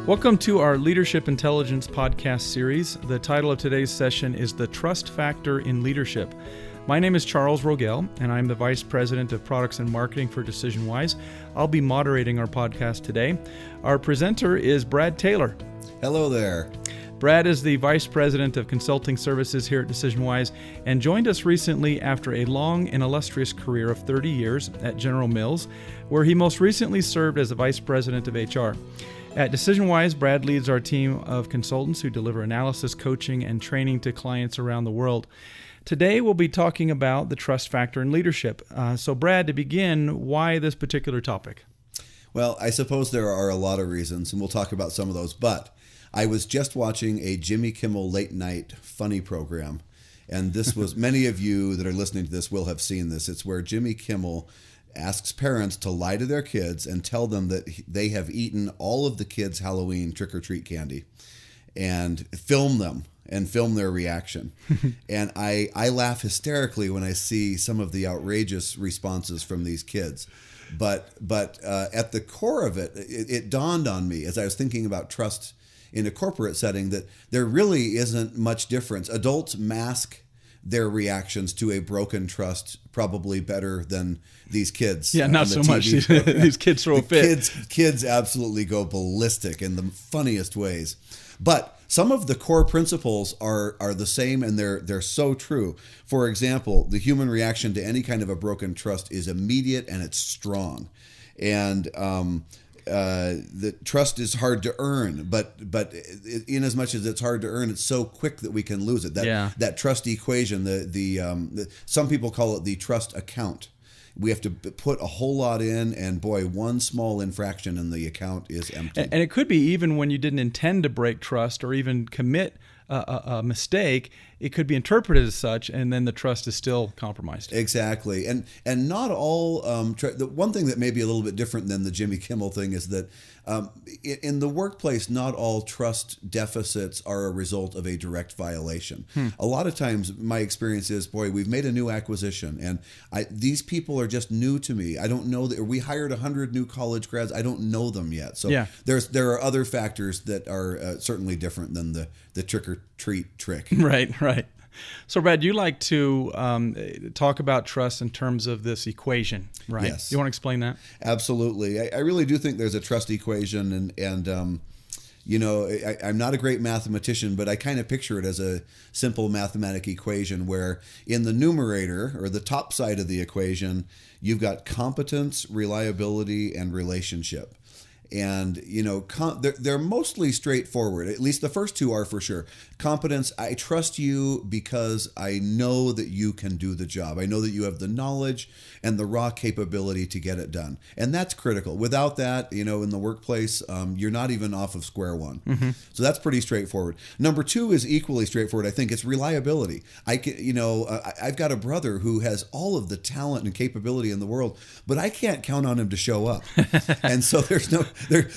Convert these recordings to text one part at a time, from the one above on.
Welcome to our Leadership Intelligence podcast series. The title of today's session is The Trust Factor in Leadership. My name is Charles Rogel, and I'm the Vice President of Products and Marketing for DecisionWise. I'll be moderating our podcast today. Our presenter is Brad Taylor. Hello there. Brad is the Vice President of Consulting Services here at DecisionWise and joined us recently after a long and illustrious career of 30 years at General Mills, where he most recently served as the Vice President of HR. At DecisionWise, Brad leads our team of consultants who deliver analysis, coaching, and training to clients around the world. Today, we'll be talking about the trust factor in leadership. So, Brad, to begin, why this particular topic? Well, I suppose there are a lot of reasons, and we'll talk about some of those. But I was just watching a Jimmy Kimmel late night funny program, and this was, many of you that are listening to this will have seen this. It's where Jimmy Kimmel asks parents to lie to their kids and tell them that they have eaten all of the kids' Halloween trick-or-treat candy and film them and film their reaction. And I laugh hysterically when I see some of the outrageous responses from these kids. But at the core of it, it dawned on me as I was thinking about trust in a corporate setting that there really isn't much difference. Adults mask their reactions to a broken trust probably better than these kids. Yeah, not so much. These kids throw a fit. Kids absolutely go ballistic in the funniest ways. But some of the core principles are the same, and they're so true. For example, the human reaction to any kind of a broken trust is immediate and it's strong. And the trust is hard to earn, but in as much as it's hard to earn, it's so quick that we can lose it. That trust equation, the some people call it the trust account. We have to put a whole lot in, and boy, one small infraction and the account is empty. And it could be even when you didn't intend to break trust or even commit a mistake, it could be interpreted as such, and then the trust is still compromised. Exactly. And not all, the one thing that may be a little bit different than the Jimmy Kimmel thing is that in the workplace, not all trust deficits are a result of a direct violation. A lot of times my experience is, boy, we've made a new acquisition, and these people are just new to me. I don't know that we hired 100 new college grads. I don't know them yet. So there are other factors that are certainly different than the trick-or-treat trick. Right. So, Brad, you like to talk about trust in terms of this equation, right? Yes. You want to explain that? Absolutely. I really do think there's a trust equation, and you know, I'm not a great mathematician, but I kind of picture it as a simple mathematic equation where in the numerator, or the top side of the equation, you've got competence, reliability, and relationship. And, you know, they're mostly straightforward. At least the first two are for sure. Competence, I trust you because I know that you can do the job. I know that you have the knowledge and the raw capability to get it done. And that's critical. Without that, you know, in the workplace, you're not even off of square one. Mm-hmm. So that's pretty straightforward. Number two is equally straightforward. I think it's reliability. I've got a brother who has all of the talent and capability in the world, but I can't count on him to show up. And so there's no... There,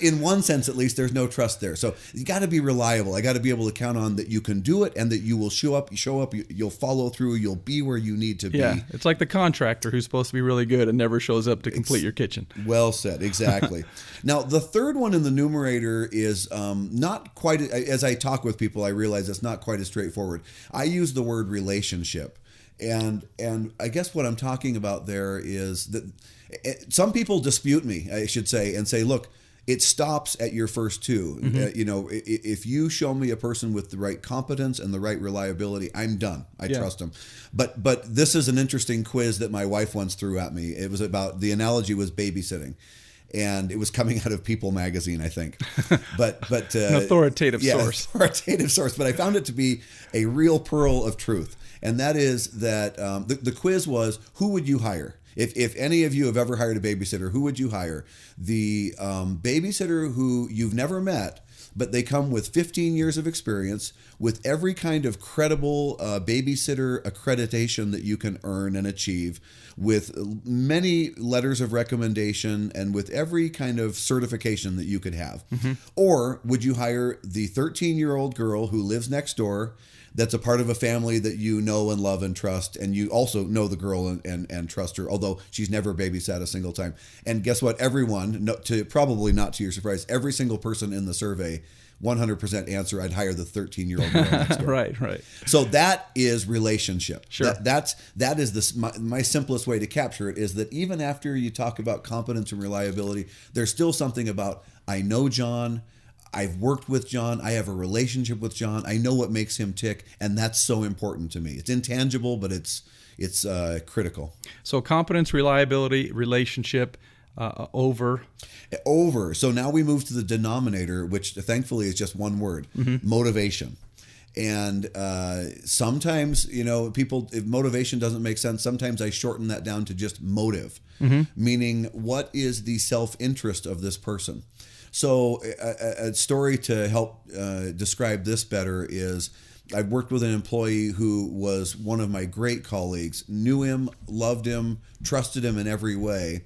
in one sense, at least, there's no trust there. So you got to be reliable. I got to be able to count on that you can do it and that you will show up, you'll follow through, you'll be where you need to be. Yeah, it's like the contractor who's supposed to be really good and never shows up to complete your kitchen. Well said, exactly. Now, the third one in the numerator is not quite, as I talk with people, I realize it's not quite as straightforward. I use the word relationship. And I guess what I'm talking about there is that some people dispute me, I should say, and say, look, it stops at your first two. Mm-hmm. You know, if you show me a person with the right competence and the right reliability, I'm done. I trust them. But this is an interesting quiz that my wife once threw at me. It was about, the analogy was babysitting. And it was coming out of People magazine, I think. But an authoritative source. Authoritative source. But I found it to be a real pearl of truth. And that is that the quiz was, who would you hire? If any of you have ever hired a babysitter, who would you hire? The babysitter who you've never met, but they come with 15 years of experience, with every kind of credible babysitter accreditation that you can earn and achieve, with many letters of recommendation, and with every kind of certification that you could have? Mm-hmm. Or would you hire the 13-year-old girl who lives next door, that's a part of a family that you know and love and trust, and you also know the girl and trust her, although she's never babysat a single time. And guess what? Everyone, probably not to your surprise, every single person in the survey, 100% answer, I'd hire the 13-year-old girl next door. Right. So that is relationship. Sure. That is my simplest way to capture it, is that even after you talk about competence and reliability, there's still something about, I know John, I've worked with John, I have a relationship with John, I know what makes him tick, and that's so important to me. It's intangible, but it's critical. So competence, reliability, relationship, over. So now we move to the denominator, which thankfully is just one word: motivation. And sometimes, people, if motivation doesn't make sense, sometimes I shorten that down to just motive, meaning what is the self-interest of this person. So a story to help describe this better is, I've worked with an employee who was one of my great colleagues, knew him, loved him, trusted him in every way.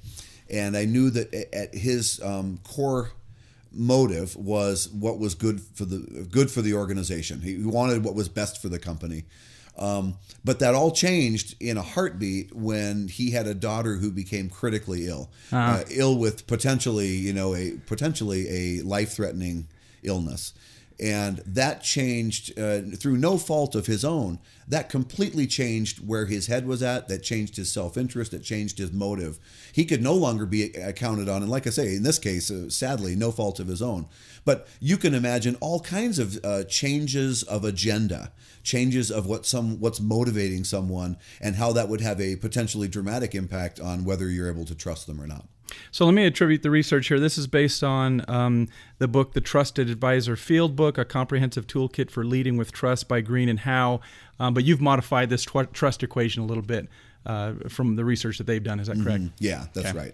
And I knew that at his core motive was what was good for the organization. He wanted what was best for the company. But that all changed in a heartbeat when he had a daughter who became critically ill, ill with potentially a life-threatening illness. And that changed through no fault of his own. That completely changed where his head was at. That changed his self-interest. That changed his motive. He could no longer be counted on. And like I say, in this case, sadly, no fault of his own. But you can imagine all kinds of changes of agenda, changes of what's motivating someone, and how that would have a potentially dramatic impact on whether you're able to trust them or not. So let me attribute the research here. This is based on the book, The Trusted Advisor Field Book, a comprehensive toolkit for leading with trust by Green and Howe. But you've modified this trust equation a little bit from the research that they've done. Is that correct? Yeah, that's right.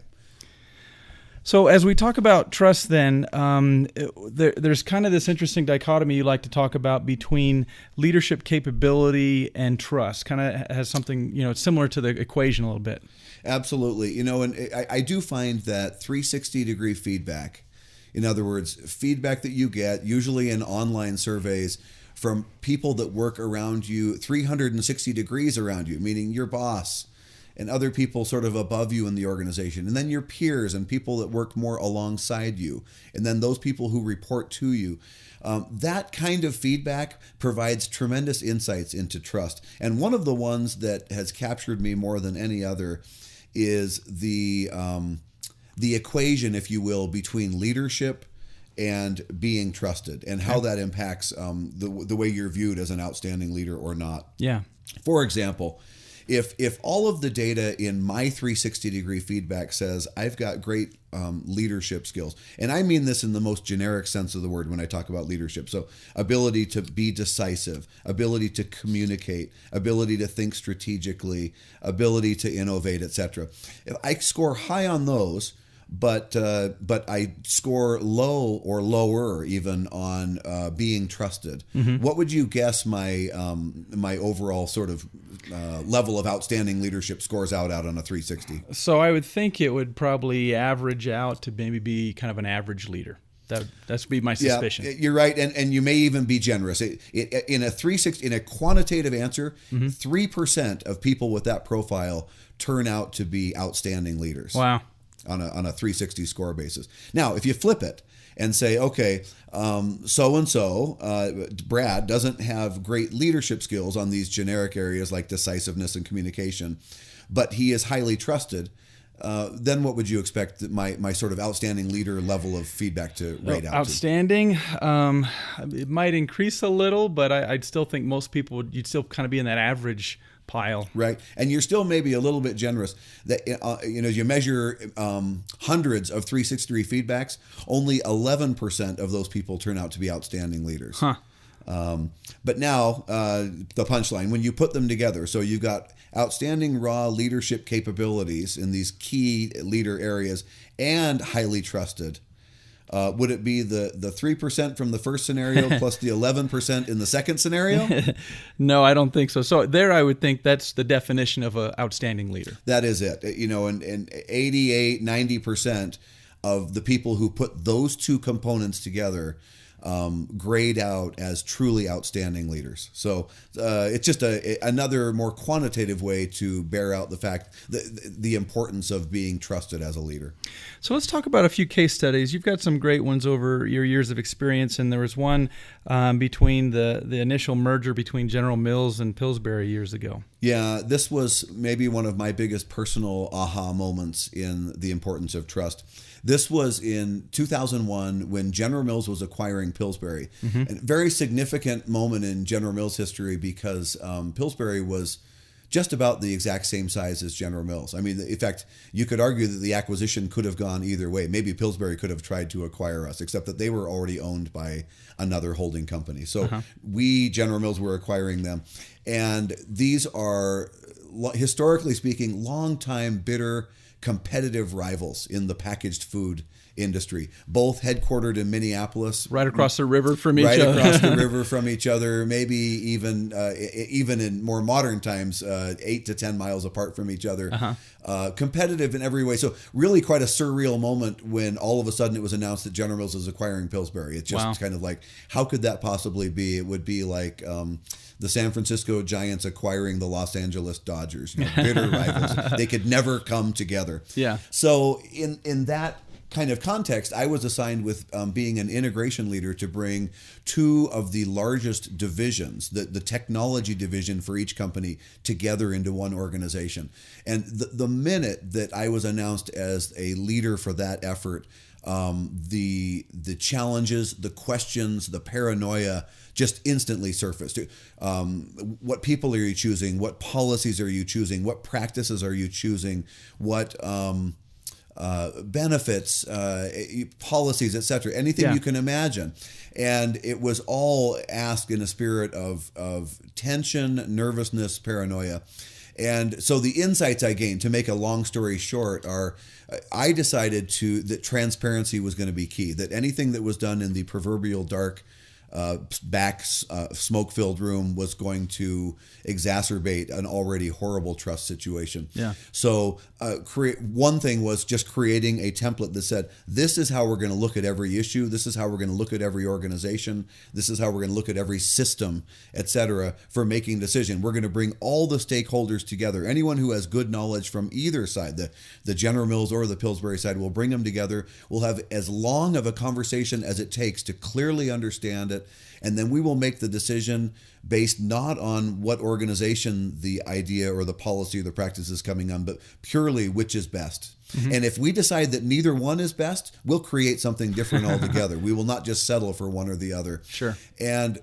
So as we talk about trust then, there's kind of this interesting dichotomy you like to talk about between leadership capability and trust. Kind of has something, it's similar to the equation a little bit. Absolutely. And I do find that 360-degree feedback, in other words, feedback that you get, usually in online surveys, from people that work around you 360 degrees around you, meaning your boss and other people sort of above you in the organization, and then your peers and people that work more alongside you, and then those people who report to you. That kind of feedback provides tremendous insights into trust. And one of the ones that has captured me more than any other is the equation, if you will, between leadership and being trusted, and how that impacts the way you're viewed as an outstanding leader or not. Yeah. For example, if all of the data in my 360-degree feedback says I've got great leadership skills, and I mean this in the most generic sense of the word when I talk about leadership, so ability to be decisive, ability to communicate, ability to think strategically, ability to innovate, etc. If I score high on those, but I score low or lower even on being trusted, what would you guess my overall sort of level of outstanding leadership scores out on a 360? So I would think it would probably average out to maybe be kind of an average leader. That's be my suspicion. Yeah, you're right, and you may even be generous. In a 360, in a quantitative answer, 3% of people with that profile turn out to be outstanding leaders. Wow. On a 360 score basis. Now, if you flip it and say, okay, so-and-so, Brad, doesn't have great leadership skills on these generic areas like decisiveness and communication, but he is highly trusted, then what would you expect my sort of outstanding leader level of feedback to rate out outstanding, to? It might increase a little, but I'd still think most people you'd still kind of be in that average pile. Right. And you're still maybe a little bit generous. That you measure hundreds of 360-degree feedbacks, only 11% of those people turn out to be outstanding leaders. Huh. But now the punchline, when you put them together, so you've got outstanding raw leadership capabilities in these key leader areas and highly trusted. Would it be the 3% from the first scenario plus the 11% in the second scenario? No, I don't think so. So there I would think that's the definition of an outstanding leader. That is it. And 88, 90% of the people who put those two components together grayed out as truly outstanding leaders. So it's just another more quantitative way to bear out the fact the importance of being trusted as a leader. So let's talk about a few case studies. You've got some great ones over your years of experience, and there was one between the initial merger between General Mills and Pillsbury years ago. Yeah, this was maybe one of my biggest personal aha moments in the importance of trust. This was in 2001 when General Mills was acquiring Pillsbury. A very significant moment in General Mills history because Pillsbury was just about the exact same size as General Mills. I mean, in fact, you could argue that the acquisition could have gone either way. Maybe Pillsbury could have tried to acquire us, except that they were already owned by another holding company. So we, General Mills, were acquiring them. And these are, historically speaking, longtime bitter competitive rivals in the packaged food industry, both headquartered in Minneapolis, right across the river from each other. Right across the river from each other, maybe even in more modern times, 8 to 10 miles apart from each other. Competitive in every way. So really quite a surreal moment when all of a sudden it was announced that General Mills is acquiring Pillsbury. It's just kind of like, how could that possibly be? It would be like the San Francisco Giants acquiring the Los Angeles Dodgers. Bitter rivals. They could never come together. Yeah. So in that kind of context, I was assigned with being an integration leader to bring two of the largest divisions, the technology division for each company, together into one organization. And the minute that I was announced as a leader for that effort, the challenges, the questions, the paranoia just instantly surfaced. What people are you choosing? What policies are you choosing? What practices are you choosing? What benefits, policies, etc., anything you can imagine. And it was all asked in a spirit of tension, nervousness, paranoia. And so the insights I gained, to make a long story short, are I decided that transparency was going to be key, that anything that was done in the proverbial dark smoke-filled room was going to exacerbate an already horrible trust situation. Yeah. So one thing was just creating a template that said, this is how we're going to look at every issue. This is how we're going to look at every organization. This is how we're going to look at every system, etc., for making a decision. We're going to bring all the stakeholders together. Anyone who has good knowledge from either side, the General Mills or the Pillsbury side, we'll bring them together. We'll have as long of a conversation as it takes to clearly understand it. And then we will make the decision based not on what organization the idea or the policy or the practice is coming on, but purely which is best. And if we decide that neither one is best, we'll create something different altogether. We will not just settle for one or the other. Sure. And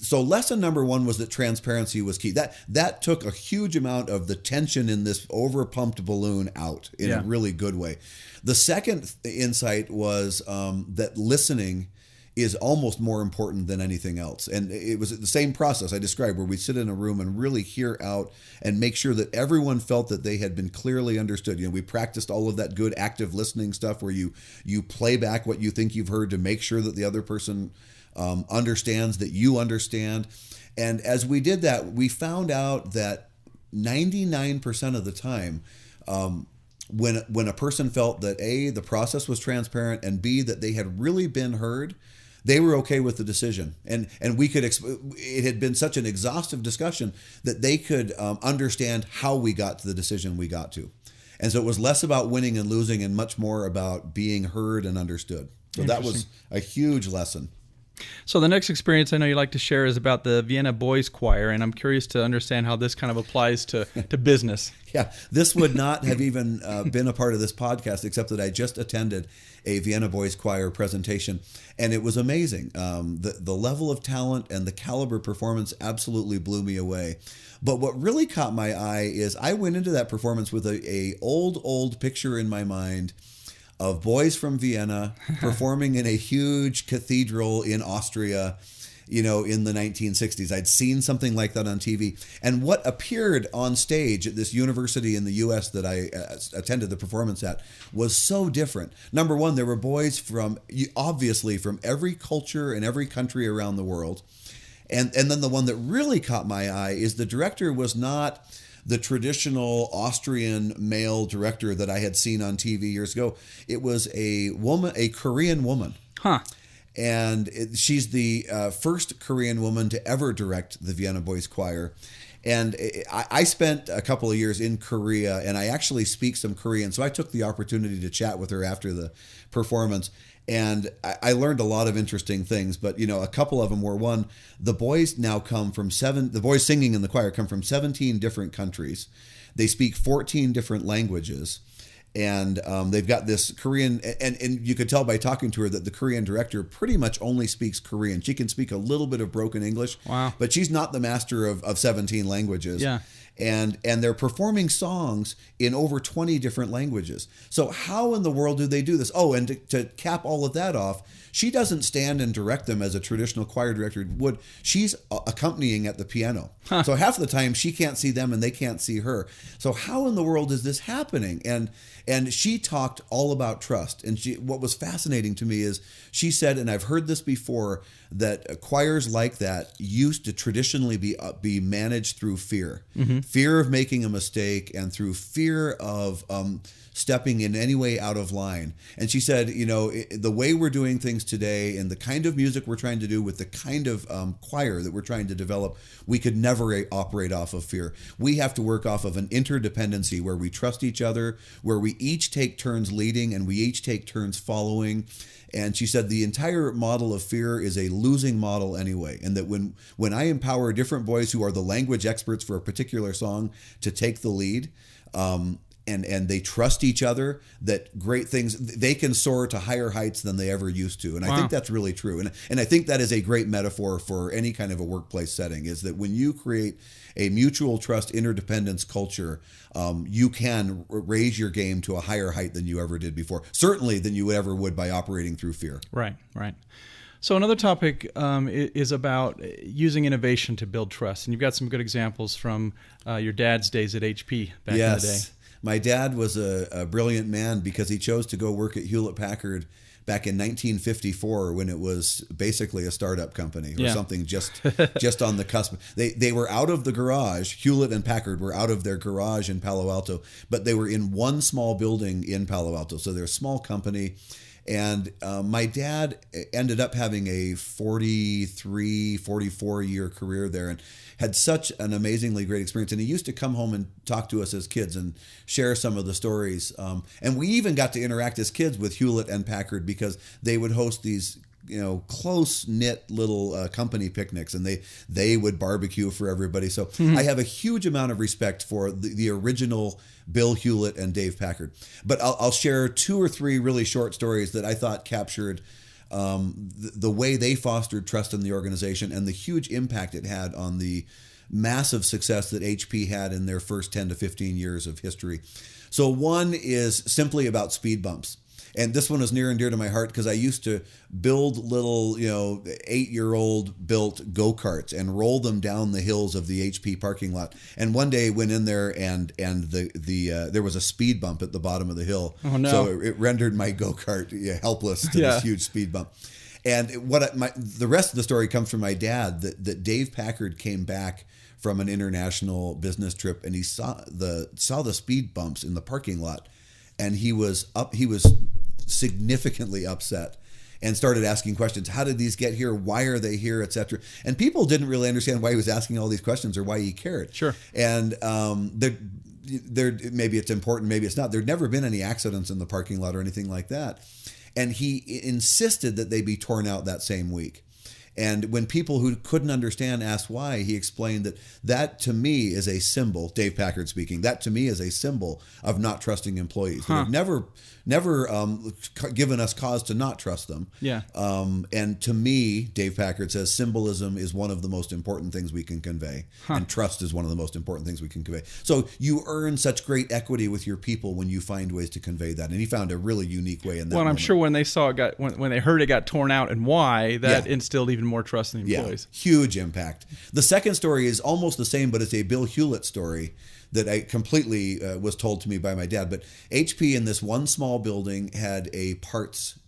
so lesson number one was that transparency was key. That took a huge amount of the tension in this over-pumped balloon out in a really good way. The second insight was that listening is almost more important than anything else. And it was the same process I described, where we sit in a room and really hear out and make sure that everyone felt that they had been clearly understood. We practiced all of that good active listening stuff where you play back what you think you've heard to make sure that the other person understands that you understand. And as we did that, we found out that 99% of the time, when a person felt that A, the process was transparent, and B, that they had really been heard, they were okay with the decision. And we could, it had been such an exhaustive discussion that they could understand how we got to the decision we got to. And so it was less about winning and losing and much more about being heard and understood. So that was a huge lesson. So the next experience I know you like to share is about the Vienna Boys Choir, and I'm curious to understand how this kind of applies to business. Yeah, this would not have even been a part of this podcast, except that I just attended a Vienna Boys Choir presentation, and it was amazing. The level of talent and the caliber performance absolutely blew me away. But what really caught my eye is I went into that performance with a old picture in my mind of boys from Vienna performing in a huge cathedral in Austria, in the 1960s. I'd seen something like that on TV. And what appeared on stage at this university in the U.S. that I attended the performance at was so different. Number one, there were boys obviously from every culture and every country around the world. And then the one that really caught my eye is the director was not the traditional Austrian male director that I had seen on TV years ago. It was a Korean woman. Huh. And she's the first Korean woman to ever direct the Vienna Boys Choir. And I spent a couple of years in Korea, and I actually speak some Korean. So I took the opportunity to chat with her after the performance. And I learned a lot of interesting things. But, a couple of them were, one, the boys singing in the choir come from 17 different countries. They speak 14 different languages. And they've got this Korean, and you could tell by talking to her that the Korean director pretty much only speaks Korean. She can speak a little bit of broken English, wow, but she's not the master of 17 languages. Yeah. And they're performing songs in over 20 different languages. So how in the world do they do this? Oh, and to cap all of that off, she doesn't stand and direct them as a traditional choir director would. She's accompanying at the piano. Huh. So half of the time she can't see them and they can't see her. So how in the world is this happening? And she talked all about trust. And what was fascinating to me is she said, and I've heard this before, that choirs like that used to traditionally be managed through fear. Mm-hmm. Fear of making a mistake and through fear of stepping in any way out of line. And she said, the way we're doing things today and the kind of music we're trying to do with the kind of choir that we're trying to develop, we could never operate off of fear. We have to work off of an interdependency where we trust each other, where we each take turns leading and we each take turns following. And she said the entire model of fear is a losing model anyway, and that when I empower different boys who are the language experts for a particular song to take the lead, and they trust each other, that great things, they can soar to higher heights than they ever used to. And I think that's really true. And I think that is a great metaphor for any kind of a workplace setting, is that when you create a mutual trust, interdependence culture, you can raise your game to a higher height than you ever did before. Certainly than you ever would by operating through fear. Right. So another topic is about using innovation to build trust. And you've got some good examples from your dad's days at HP back in the day. My dad was a brilliant man because he chose to go work at Hewlett-Packard back in 1954 when it was basically a startup company or something just on the cusp. They were out of the garage. Hewlett and Packard were out of their garage in Palo Alto, but they were in one small building in Palo Alto. So they're a small company. And my dad ended up having a 44-year career there and had such an amazingly great experience. And he used to come home and talk to us as kids and share some of the stories. And we even got to interact as kids with Hewlett and Packard because they would host these close-knit little company picnics, and they would barbecue for everybody. So I have a huge amount of respect for the original Bill Hewlett and Dave Packard. But I'll share 2 or 3 really short stories that I thought captured the way they fostered trust in the organization and the huge impact it had on the massive success that HP had in their first 10 to 15 years of history. So one is simply about speed bumps. And this one is near and dear to my heart because I used to build little, 8-year-old built go-karts and roll them down the hills of the HP parking lot. And one day went in there and there was a speed bump at the bottom of the hill. Oh, no. So it rendered my go-kart helpless to this huge speed bump. And the rest of the story comes from my dad, that Dave Packard came back from an international business trip and he saw the speed bumps in the parking lot. And he was significantly upset and started asking questions. How did these get here? Why are they here, etc.? And people didn't really understand why he was asking all these questions or why he cared. Sure. And there maybe it's important, maybe it's not. There'd never been any accidents in the parking lot or anything like that. And he insisted that they be torn out that same week. And when people who couldn't understand asked why, he explained that to me is a symbol, Dave Packard speaking, that to me is a symbol of not trusting employees. Huh. They've never given us cause to not trust them. Yeah. And to me, Dave Packard says symbolism is one of the most important things we can convey. Huh. And trust is one of the most important things we can convey. So you earn such great equity with your people when you find ways to convey that. And he found a really unique way in that moment. I'm sure when they saw it when they heard it got torn out and why, that instilled even more trust in the employees. Yeah, huge impact. The second story is almost the same, but it's a Bill Hewlett story that I completely was told to me by my dad. But HP in this one small building had a parts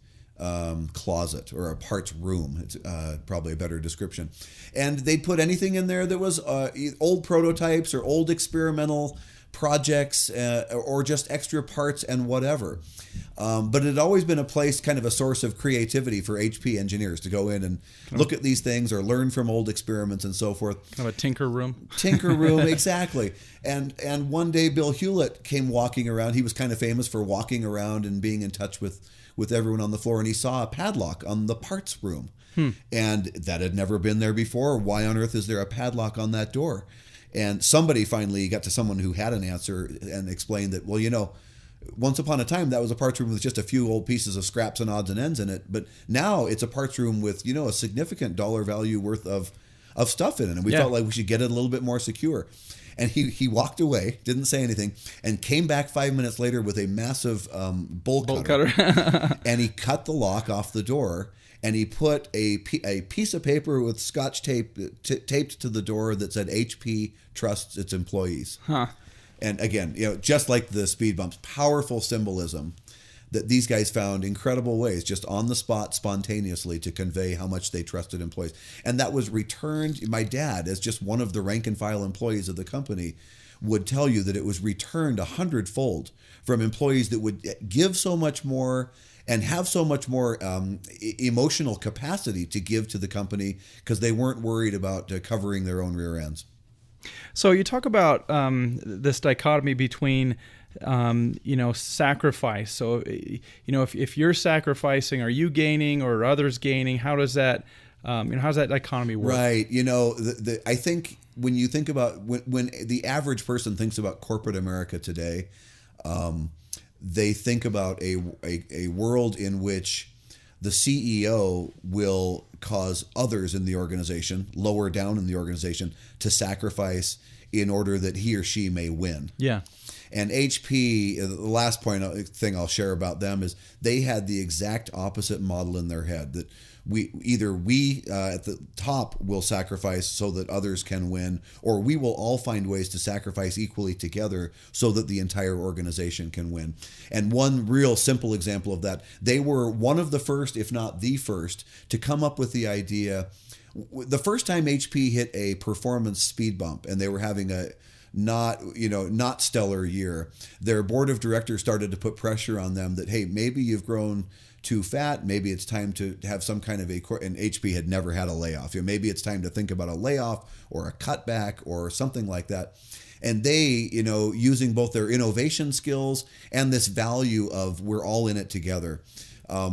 closet or a parts room. It's probably a better description. And they'd put anything in there that was old prototypes or old experimental projects or just extra parts and whatever. But it had always been a place, kind of a source of creativity for HP engineers to go in and look at these things or learn from old experiments and so forth. Kind of a tinker room. Tinker room, exactly. And one day Bill Hewlett came walking around. He was kind of famous for walking around and being in touch with everyone on the floor. And he saw a padlock on the parts room. And that had never been there before. Why on earth is there a padlock on that door? And somebody finally got to someone who had an answer and explained that, well, once upon a time, that was a parts room with just a few old pieces of scraps and odds and ends in it. But now it's a parts room with, a significant dollar value worth of stuff in it. And we felt like we should get it a little bit more secure. And he walked away, didn't say anything, and came back 5 minutes later with a massive bolt cutter. And he cut the lock off the door. And he put a piece of paper with Scotch tape taped to the door that said HP trusts its employees. Huh. And again, just like the speed bumps, powerful symbolism that these guys found incredible ways just on the spot spontaneously to convey how much they trusted employees. And that was returned. My dad, as just one of the rank and file employees of the company, would tell you that it was returned 100-fold from employees that would give so much more and have so much more emotional capacity to give to the company because they weren't worried about covering their own rear ends. So you talk about this dichotomy between, sacrifice. So, if you're sacrificing, are you gaining or are others gaining? How does that, how does that dichotomy work? Right. I think when you think about when the average person thinks about corporate America today, they think about a world in which the CEO will cause others in the organization, lower down in the organization, to sacrifice in order that he or she may win. Yeah. And HP, the last thing I'll share about them is they had the exact opposite model in their head, that we at the top will sacrifice so that others can win, or we will all find ways to sacrifice equally together so that the entire organization can win. And one real simple example of that, they were one of the first, if not the first, to come up with the idea. The first time HP hit a performance speed bump and they were having a not stellar year, their board of directors started to put pressure on them that, hey, maybe you've grown too fat. Maybe it's time to have some kind of and HP had never had a layoff. Maybe it's time to think about a layoff or a cutback or something like that. And they, using both their innovation skills and this value of we're all in it together,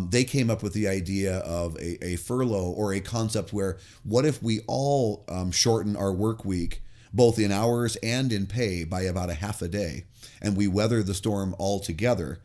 they came up with the idea of a furlough, or a concept where what if we all shorten our work week, both in hours and in pay, by about a half a day, and we weather the storm all together.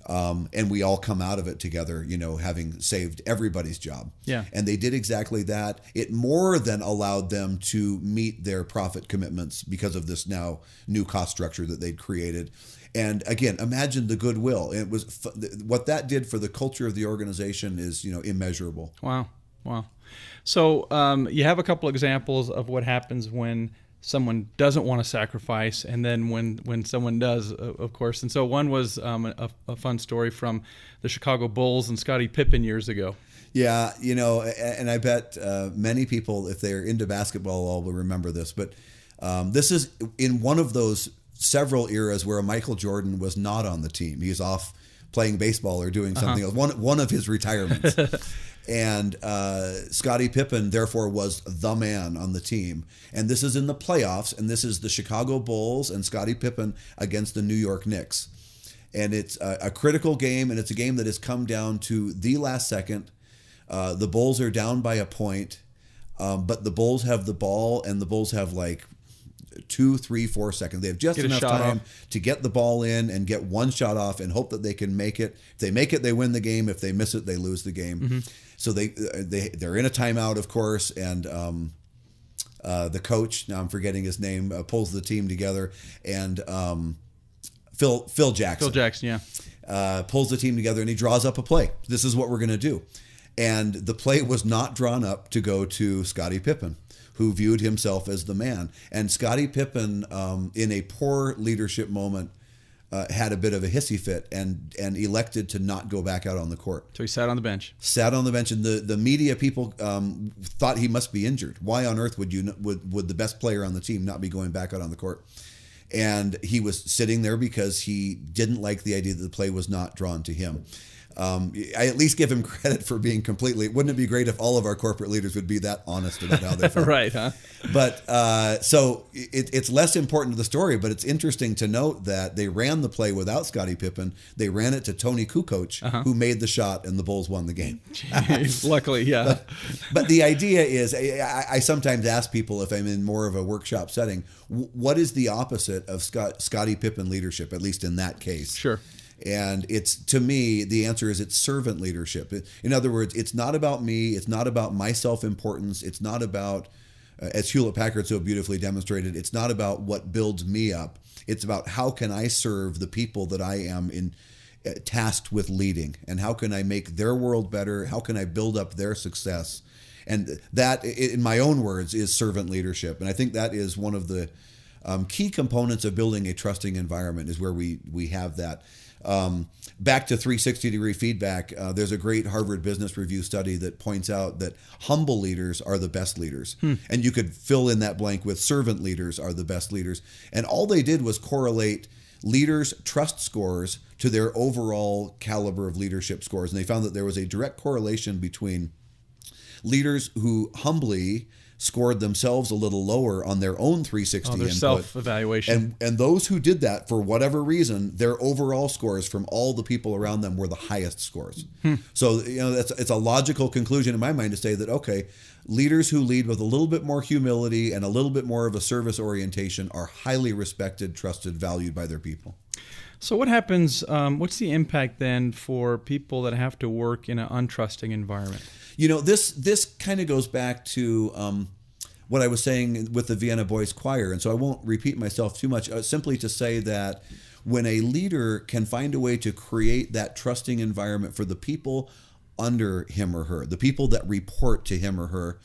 And we all come out of it together, having saved everybody's job. Yeah. And they did exactly that. It more than allowed them to meet their profit commitments because of this now new cost structure that they'd created. And again, imagine the goodwill. It was what that did for the culture of the organization is, immeasurable. Wow. So you have a couple examples of what happens when someone doesn't want to sacrifice, and then when someone does, of course. And so one was a fun story from the Chicago Bulls and Scottie Pippen years ago. Yeah, and I bet many people, if they're into basketball, all will remember this. But this is in one of those several eras where Michael Jordan was not on the team. He's off playing baseball or doing something else. One of his retirements. And Scottie Pippen, therefore, was the man on the team. And this is in the playoffs, and this is the Chicago Bulls and Scottie Pippen against the New York Knicks. And it's a critical game, and it's a game that has come down to the last second. The Bulls are down by a point, but the Bulls have the ball, and the Bulls have 2, 3, 4 seconds. They have just enough time to get the ball in and get one shot off and hope that they can make it. If they make it, they win the game. If they miss it, they lose the game. Mm-hmm. So they're in a timeout, of course, and the coach, now I'm forgetting his name, pulls the team together, and Phil Jackson. Phil Jackson, yeah. Pulls the team together, and he draws up a play. This is what we're going to do. And the play was not drawn up to go to Scottie Pippen, who viewed himself as the man. And Scottie Pippen, in a poor leadership moment, had a bit of a hissy fit and elected to not go back out on the court. So he sat on the bench. And the media people thought he must be injured. Why on earth would the best player on the team not be going back out on the court? And he was sitting there because he didn't like the idea that the play was not drawn to him. I at least give him credit for being completely. Wouldn't it be great if all of our corporate leaders would be that honest about how they felt? Right, huh? But so it's less important to the story, but it's interesting to note that they ran the play without Scottie Pippen. They ran it to Tony Kukoc, who made the shot, and the Bulls won the game. Luckily, yeah. But the idea is, I sometimes ask people if I'm in more of a workshop setting, what is the opposite of Scottie Pippen leadership, at least in that case? Sure. And it's, to me, the answer is it's servant leadership. In other words, it's not about me. It's not about my self-importance. It's not about, as Hewlett-Packard so beautifully demonstrated, it's not about what builds me up. It's about how can I serve the people that I am tasked with leading, and how can I make their world better? How can I build up their success? And that, in my own words, is servant leadership. And I think that is one of the key components of building a trusting environment, is where we have that. Back to 360-degree feedback, there's a great Harvard Business Review study that points out that humble leaders are the best leaders. And you could fill in that blank with servant leaders are the best leaders. And all they did was correlate leaders' trust scores to their overall caliber of leadership scores. And they found that there was a direct correlation between leaders who humbly scored themselves a little lower on their own 360 their input. Self-evaluation. And those who did that, for whatever reason, their overall scores from all the people around them were the highest scores. So, it's a logical conclusion in my mind to say that, okay, leaders who lead with a little bit more humility and a little bit more of a service orientation are highly respected, trusted, valued by their people. So what happens, what's the impact then for people that have to work in an untrusting environment? This kind of goes back to what I was saying with the Vienna Boys Choir, and so I won't repeat myself too much, simply to say that when a leader can find a way to create that trusting environment for the people under him or her, the people that report to him or her,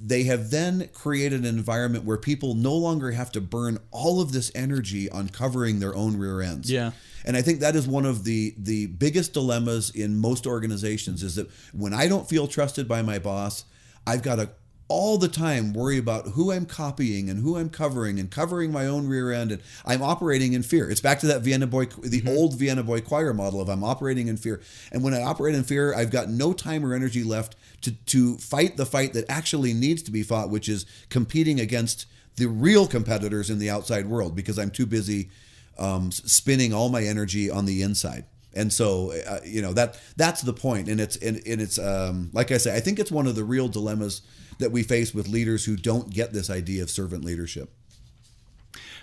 they have then created an environment where people no longer have to burn all of this energy on covering their own rear ends. Yeah. And I think that is one of the biggest dilemmas in most organizations, is that when I don't feel trusted by my boss, I've got to all the time worry about who I'm copying and who I'm covering, and covering my own rear end. And I'm operating in fear. It's back to that old Vienna Boy Choir model of I'm operating in fear. And when I operate in fear, I've got no time or energy left to fight the fight that actually needs to be fought, which is competing against the real competitors in the outside world, because I'm too busy spinning all my energy on the inside. And so, that's the point. And it's like I say, I think it's one of the real dilemmas that we face with leaders who don't get this idea of servant leadership.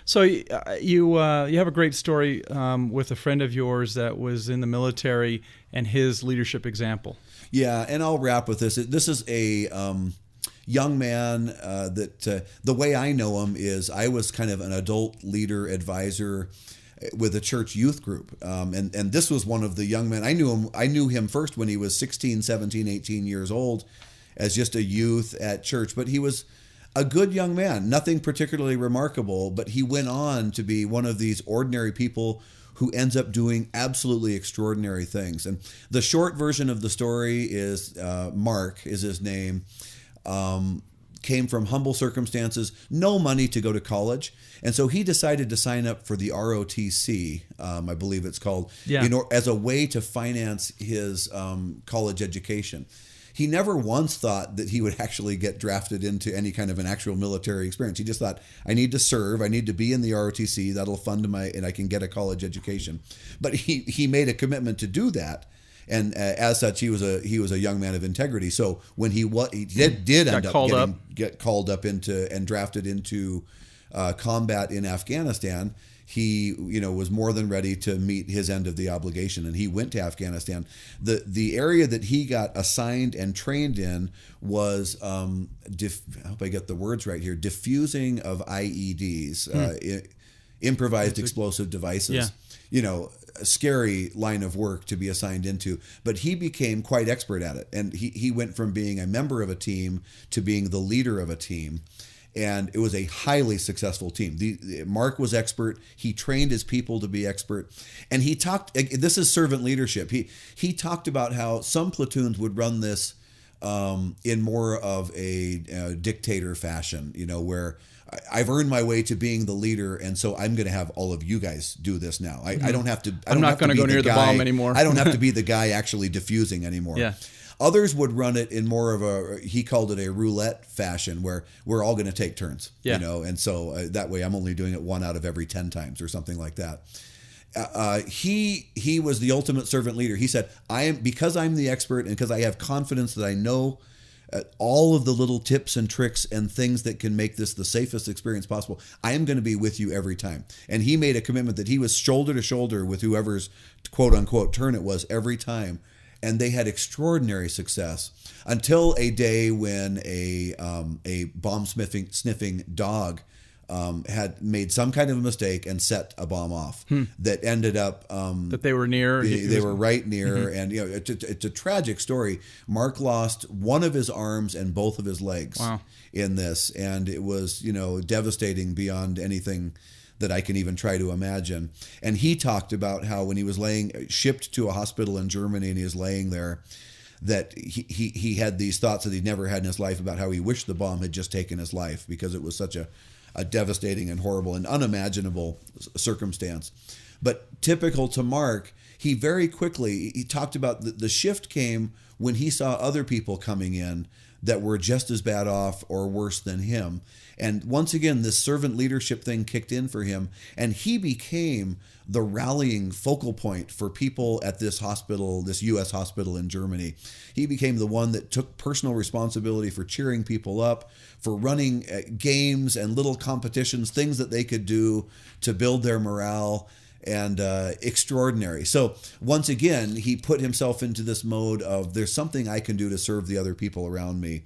So you have a great story with a friend of yours that was in the military and his leadership example. Yeah, and I'll wrap with this. This is a young man that the way I know him is I was kind of an adult leader advisor with a church youth group. And this was one of the young men. I knew him first when he was 16, 17, 18 years old as just a youth at church. But he was a good young man, nothing particularly remarkable, but he went on to be one of these ordinary people who ends up doing absolutely extraordinary things. And the short version of the story is Mark is his name. Came from humble circumstances, no money to go to college. And so he decided to sign up for the ROTC, I believe it's called, as a way to finance his college education. He never once thought that he would actually get drafted into any kind of an actual military experience. He just thought, I need to serve, I need to be in the ROTC, that'll fund and I can get a college education. But he made a commitment to do that. And as such, he was a young man of integrity. So when he did end up get called up into and drafted into combat in Afghanistan, he was more than ready to meet his end of the obligation, and he went to Afghanistan. The area that he got assigned and trained in was I hope I get the words right here, diffusing of IEDs, improvised explosive devices. Yeah. A scary line of work to be assigned into, but he became quite expert at it. And he went from being a member of a team to being the leader of a team. And it was a highly successful team. Mark was expert. He trained his people to be expert. And he talked, this is servant leadership. He talked about how some platoons would run this in more of a dictator fashion, where I've earned my way to being the leader, and so I'm going to have all of you guys do this now. I don't have to. I'm not going to go near the bomb anymore. I don't have to be the guy actually diffusing anymore. Yeah. Others would run it in more of a, he called it a roulette fashion, where we're all going to take turns, yeah. And so that way I'm only doing it 1 out of every 10 times or something like that. He was the ultimate servant leader. He said, because I'm the expert and because I have confidence that I know all of the little tips and tricks and things that can make this the safest experience possible, I am going to be with you every time. And he made a commitment that he was shoulder to shoulder with whoever's quote unquote turn it was every time. And they had extraordinary success until a day when a bomb sniffing dog had made some kind of a mistake and set a bomb off that ended up that they were near. They were right near, and it's a tragic story. Mark lost one of his arms and both of his legs in this, and it was devastating beyond anything that I can even try to imagine. And he talked about how when he was shipped to a hospital in Germany and he was laying there, that he had these thoughts that he'd never had in his life about how he wished the bomb had just taken his life, because it was such a devastating and horrible and unimaginable circumstance. But typical to Mark, he very quickly, he talked about the shift came when he saw other people coming in that were just as bad off or worse than him. And once again, this servant leadership thing kicked in for him, and he became the rallying focal point for people at this hospital, this U.S. hospital in Germany. He became the one that took personal responsibility for cheering people up, for running games and little competitions, things that they could do to build their morale, and extraordinary. So once again, he put himself into this mode of, there's something I can do to serve the other people around me,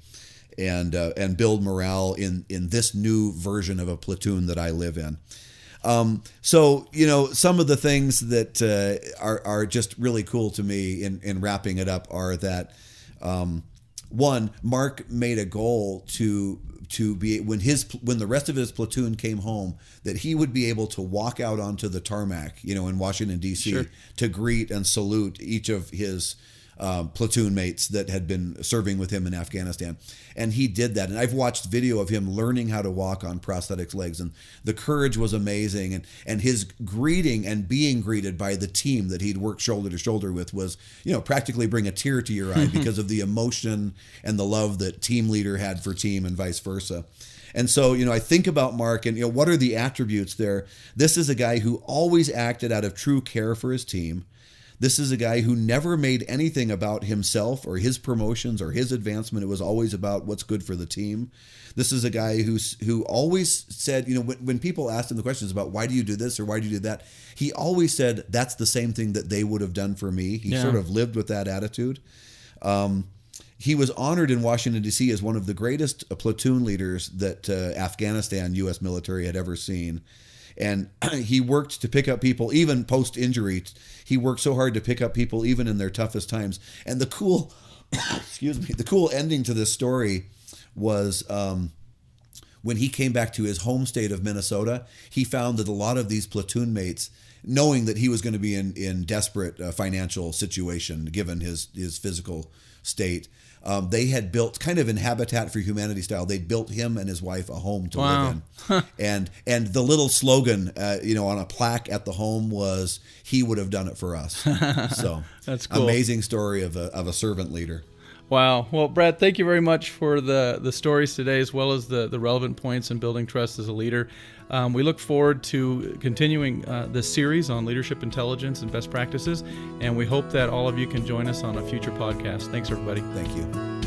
and build morale in this new version of a platoon that I live in. So some of the things that are just really cool to me in wrapping it up are that one, Mark made a goal to be, when the rest of his platoon came home, that he would be able to walk out onto the tarmac, in Washington D.C. Sure. to greet and salute each of his platoon mates that had been serving with him in Afghanistan. And he did that. And I've watched video of him learning how to walk on prosthetic legs, and the courage was amazing. And his greeting and being greeted by the team that he'd worked shoulder to shoulder with was, practically bring a tear to your eye because of the emotion and the love that team leader had for team and vice versa. And so, I think about Mark and, what are the attributes there? This is a guy who always acted out of true care for his team. This is a guy who never made anything about himself or his promotions or his advancement. It was always about what's good for the team. This is a guy who always said, when people asked him the questions about why do you do this or why do you do that, he always said, that's the same thing that they would have done for me. He sort of lived with that attitude. He was honored in Washington, D.C. as one of the greatest platoon leaders that Afghanistan U.S. military had ever seen. And he worked to pick up people, even post-injury. He worked so hard to pick up people even in their toughest times. And the cool, the cool ending to this story was when he came back to his home state of Minnesota, he found that a lot of these platoon mates, knowing that he was going to be in desperate financial situation given his physical state, they had built, kind of in Habitat for Humanity style, they built him and his wife a home to live in. And the little slogan, on a plaque at the home was, he would have done it for us. So that's cool. Amazing story of a servant leader. Wow. Well, Brad, thank you very much for the stories today, as well as the relevant points in building trust as a leader. We look forward to continuing this series on leadership intelligence and best practices, and we hope that all of you can join us on a future podcast. Thanks, everybody. Thank you.